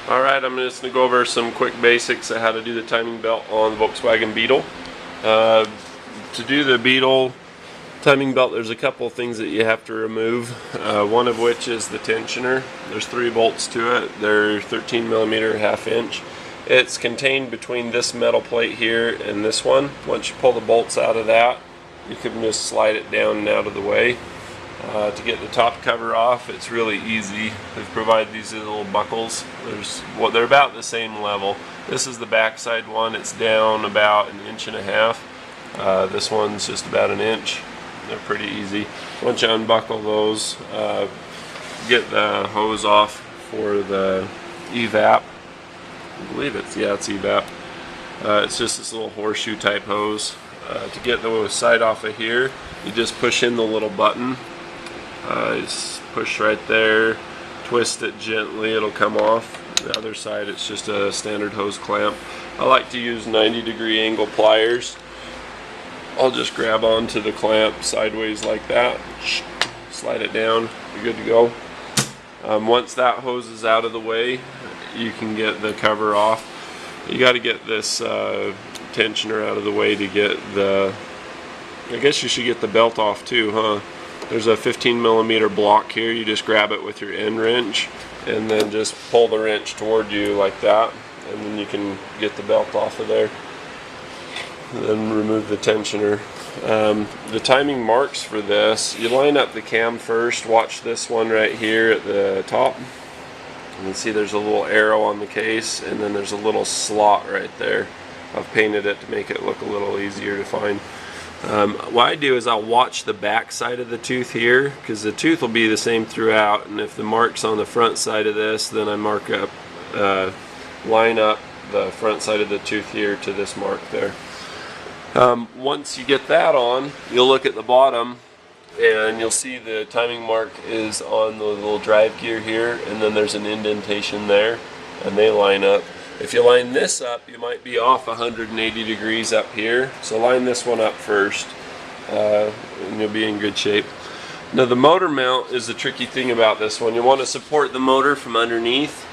Alright, I'm just going to go over some quick basics of how to do the timing belt on the Volkswagen Beetle. To do the Beetle timing belt, there's a couple of things that you have to remove. One of which is the tensioner. There's 3 bolts to it. They're 13mm, 1/2 inch. It's contained between this metal plate here and this one. Once you pull the bolts out of that, you can just slide it down and out of the way. To get the top cover off, it's really easy. They've provided these little buckles. They're about the same level. This is the backside one. It's down about 1.5 inches. This one's just about 1 inch. They're pretty easy. Once you unbuckle those, get the hose off for the evap. I believe it's evap. It's just this little horseshoe type hose. To get the side off of here, you just push in the little button. Just push right there, twist it gently, it'll come off. The other side, it's just a standard hose clamp. I like to use 90-degree angle pliers. I'll just grab onto the clamp sideways like that, slide it down, you're good to go. Once that hose is out of the way, you can get the cover off. You got to get this tensioner out of the way to get the, I guess you should get the belt off too, huh? There's a 15mm block here. You just grab it with your end wrench and then just pull the wrench toward you like that, and then you can get the belt off of there. And then remove the tensioner. The timing marks for this, you line up the cam first. Watch this one right here at the top. You can see there's a little arrow on the case, and then there's a little slot right there. I've painted it to make it look a little easier to find. What I do is I'll watch the back side of the tooth here, because the tooth will be the same throughout, and if the mark's on the front side of this, then I mark up, line up the front side of the tooth here to this mark there. Once you get that on, you'll look at the bottom and you'll see the timing mark is on the little drive gear here, and then there's an indentation there, and they line up. If you line this up, you might be off 180 degrees up here, so line this one up first, and you'll be in good shape. Now the motor mount is the tricky thing about this one. You want to support the motor from underneath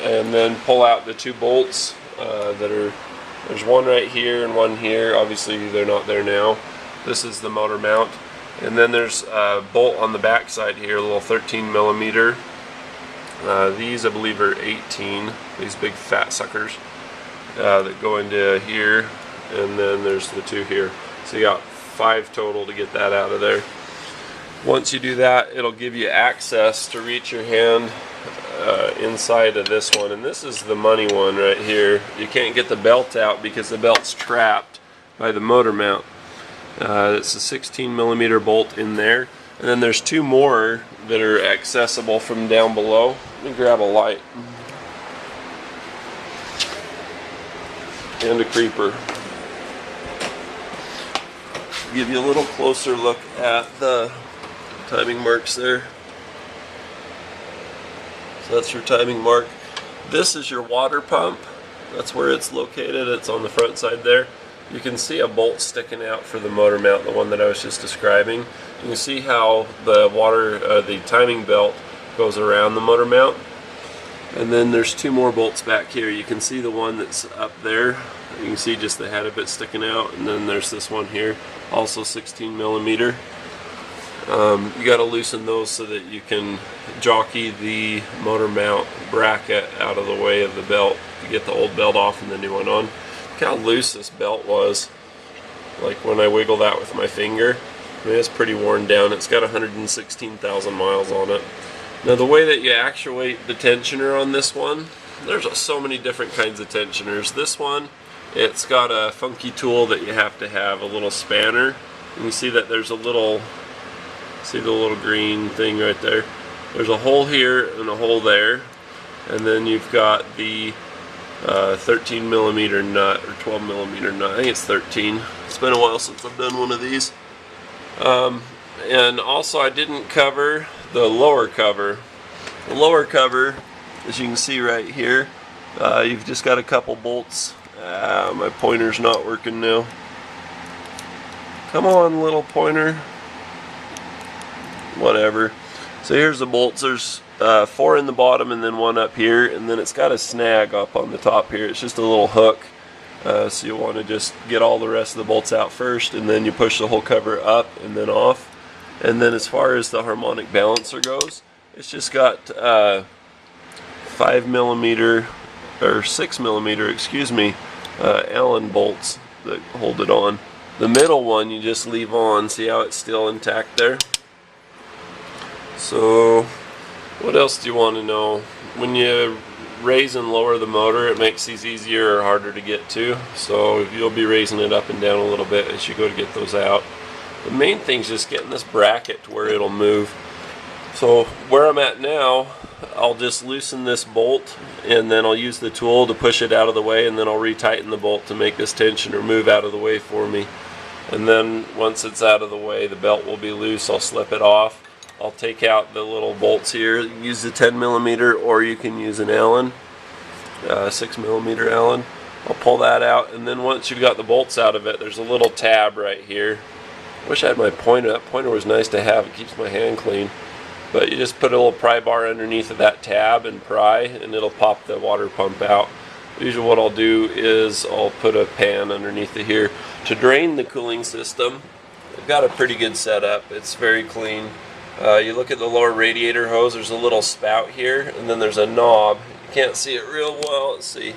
and then pull out the 2 bolts there's one right here and one here. Obviously they're not there now. This is the motor mount, and then there's a bolt on the back side here, a little 13mm. These I believe are 18, these big fat suckers that go into here, and then there's the 2 here. So you got 5 total to get that out of there. Once you do that, it'll give you access to reach your hand inside of this one, and this is the money one right here. You can't get the belt out because the belt's trapped by the motor mount. It's a 16mm bolt in there, and then there's 2 more that are accessible from down below. Let me grab a light and a creeper. Give you a little closer look at the timing marks there. So that's your timing mark. This is your water pump. That's where it's located. It's on the front side there. You can see a bolt sticking out for the motor mount, the one that I was just describing. You can see how the timing belt goes around the motor mount. And then there's 2 more bolts back here. You can see the one that's up there. You can see just the head of it sticking out, and then there's this one here, also 16mm. You got to loosen those so that you can jockey the motor mount bracket out of the way of the belt to get the old belt off and the new one on. Look how loose this belt was. Like when I wiggle that with my finger, I mean, it's pretty worn down. It's got 116,000 miles on it. Now the way that you actuate the tensioner on this one, there's so many different kinds of tensioners. This one, it's got a funky tool that you have to have, a little spanner. And you see that there's a little, see the little green thing right there? There's a hole here and a hole there, and then you've got the 13mm nut or 12mm nut. I think it's 13. It's been a while since I've done one of these. And also I didn't cover the lower cover. The lower cover, as you can see right here, you've just got a couple bolts. My pointer's not working now. Come on, little pointer. Whatever. So here's the bolts. There's 4 in the bottom and then 1 up here, and then it's got a snag up on the top here. It's just a little hook, so you want to just get all the rest of the bolts out first, and then you push the whole cover up and then off. And then as far as the harmonic balancer goes, it's just got 5mm or 6mm, excuse me, Allen bolts that hold it on. The middle one you just leave on. See how it's still intact there? So what else do you want to know? When you raise and lower the motor, it makes these easier or harder to get to. So you'll be raising it up and down a little bit as you go to get those out. The main thing is just getting this bracket to where it'll move. So where I'm at now, I'll just loosen this bolt, and then I'll use the tool to push it out of the way, and then I'll retighten the bolt to make this tensioner move out of the way for me. And then once it's out of the way, the belt will be loose. I'll slip it off. I'll take out the little bolts here. You can use the 10mm, or you can use an Allen, 6mm Allen. I'll pull that out, and then once you've got the bolts out of it, there's a little tab right here. Wish I had my pointer. That pointer was nice to have. It keeps my hand clean. But you just put a little pry bar underneath of that tab and pry, and it'll pop the water pump out. Usually what I'll do is I'll put a pan underneath it here to drain the cooling system. I've got a pretty good setup. It's very clean. You look at the lower radiator hose, there's a little spout here, and then there's a knob. You can't see it real well. Let's see.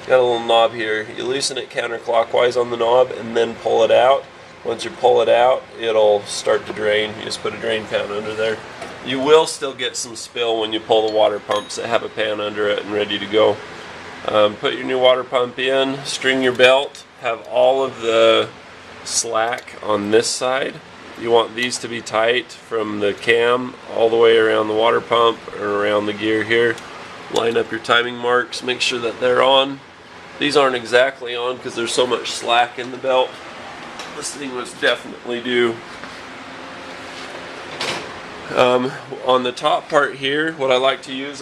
Got a little knob here. You loosen it counterclockwise on the knob and then pull it out. Once you pull it out, it'll start to drain. You just put a drain pan under there. You will still get some spill when you pull the water pumps that have a pan under it and ready to go. Put your new water pump in, string your belt, have all of the slack on this side. You want these to be tight from the cam all the way around the water pump or around the gear here. Line up your timing marks, make sure that they're on. These aren't exactly on because there's so much slack in the belt. This thing was definitely due. On the top part here, what I like to use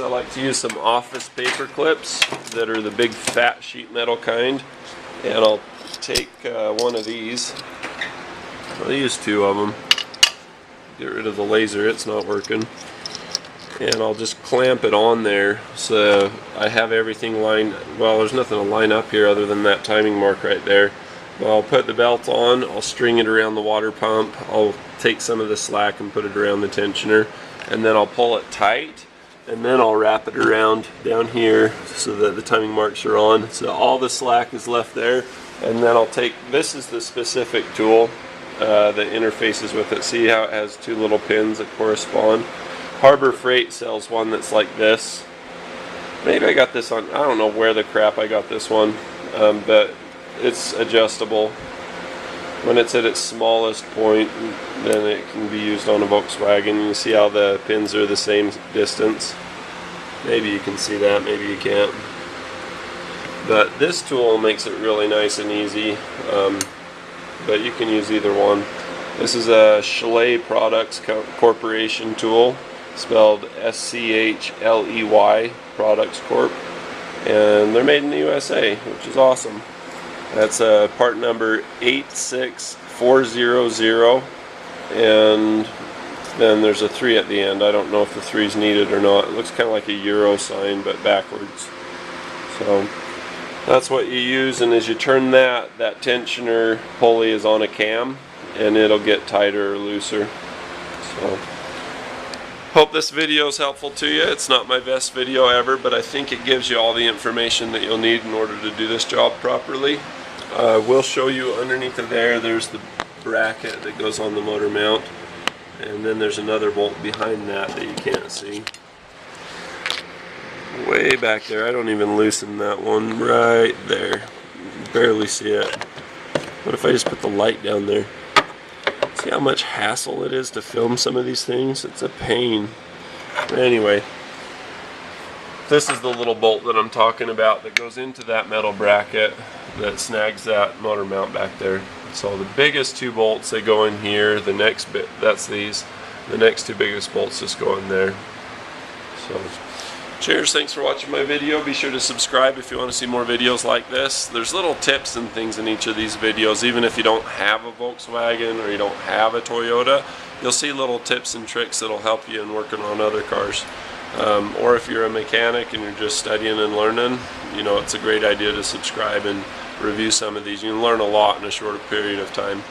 some office paper clips that are the big fat sheet metal kind, and I'll take one of these. I'll use 2 of them. Get rid of the laser, it's not working. And I'll just clamp it on there so I have everything lined. Well, there's nothing to line up here other than that timing mark right there. But I'll put the belt on, I'll string it around the water pump, I'll take some of the slack and put it around the tensioner, and then I'll pull it tight, and then I'll wrap it around down here so that the timing marks are on. So all the slack is left there, and then I'll take, this is the specific tool that interfaces with it. See how it has 2 little pins that correspond? Harbor Freight sells one that's like this. Maybe I got this on, I don't know where the crap I got this one, but it's adjustable. When it's at its smallest point, then it can be used on a Volkswagen. You see how the pins are the same distance. Maybe you can see that, maybe you can't. But this tool makes it really nice and easy, but you can use either one. This is a Schley Products Corporation tool, spelled S-C-H-L-E-Y, Products Corp. And they're made in the USA, which is awesome. That's part number 86400, and then there's a 3 at the end. I don't know if the 3 is needed or not. It looks kind of like a Euro sign, but backwards. So that's what you use, and as you turn that tensioner pulley is on a cam, and it'll get tighter or looser. So hope this video is helpful to you. It's not my best video ever, but I think it gives you all the information that you'll need in order to do this job properly. We'll show you underneath of there, there's the bracket that goes on the motor mount, and then there's another bolt behind that you can't see. Way back there, I don't even loosen that one, right there. Barely see it. What if I just put the light down there? See how much hassle it is to film some of these things? It's a pain. Anyway, this is the little bolt that I'm talking about that goes into that metal bracket that snags that motor mount back there. So the biggest 2 bolts, they go in here. The next bit, that's these. The next 2 biggest bolts just go in there. So cheers, thanks for watching my video. Be sure to subscribe if you want to see more videos like this. There's little tips and things in each of these videos. Even if you don't have a Volkswagen or you don't have a Toyota, you'll see little tips and tricks that'll help you in working on other cars. or if you're a mechanic and you're just studying and learning, you know, it's a great idea to subscribe and review some of these. You can learn a lot in a shorter period of time.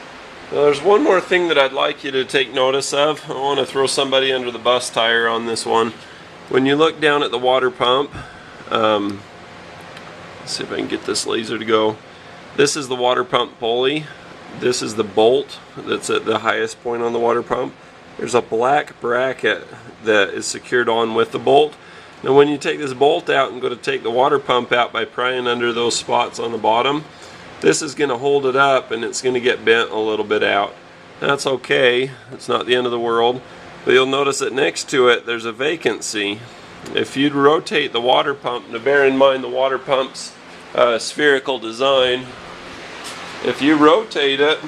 Now, there's one more thing that I'd like you to take notice of. I want to throw somebody under the bus tire on this one. When you look down at the water pump, let's see if I can get this laser to go. This is the water pump pulley. This is the bolt that's at the highest point on the water pump. There's a black bracket that is secured on with the bolt. Now when you take this bolt out and go to take the water pump out by prying under those spots on the bottom, this is going to hold it up and it's going to get bent a little bit out. That's okay, it's not the end of the world, but you'll notice that next to it there's a vacancy. If you'd rotate the water pump, to bear in mind the water pump's spherical design, if you rotate it,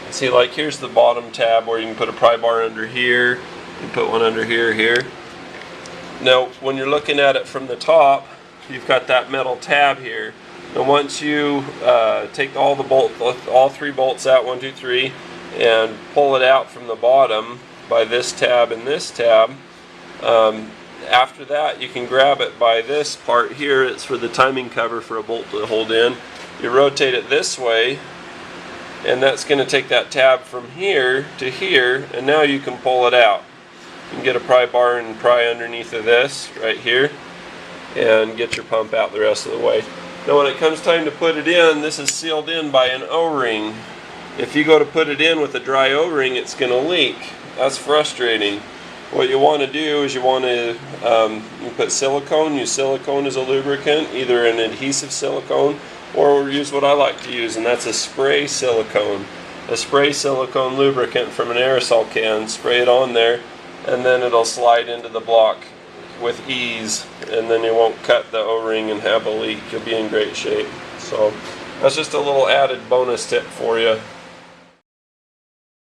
see, like here's the bottom tab where you can put a pry bar under here, you can put one under here. Now when you're looking at it from the top, you've got that metal tab here. Now once you take all three bolts out, 1, 2, 3, and pull it out from the bottom by this tab and this tab, after that you can grab it by this part here. It's for the timing cover for a bolt to hold in. You rotate it this way, and that's going to take that tab from here to here, and now you can pull it out. You can get a pry bar and pry underneath of this right here and get your pump out the rest of the way. Now when it comes time to put it in, this is sealed in by an O-ring. If you go to put it in with a dry O-ring, it's going to leak. That's frustrating. What you want to do is you want to you put silicone. Use silicone as a lubricant, either an adhesive silicone or use what I like to use, and that's a spray silicone. A spray silicone lubricant from an aerosol can. Spray it on there, and then it'll slide into the block with ease, and then you won't cut the O-ring and have a leak. You'll be in great shape. So that's just a little added bonus tip for you.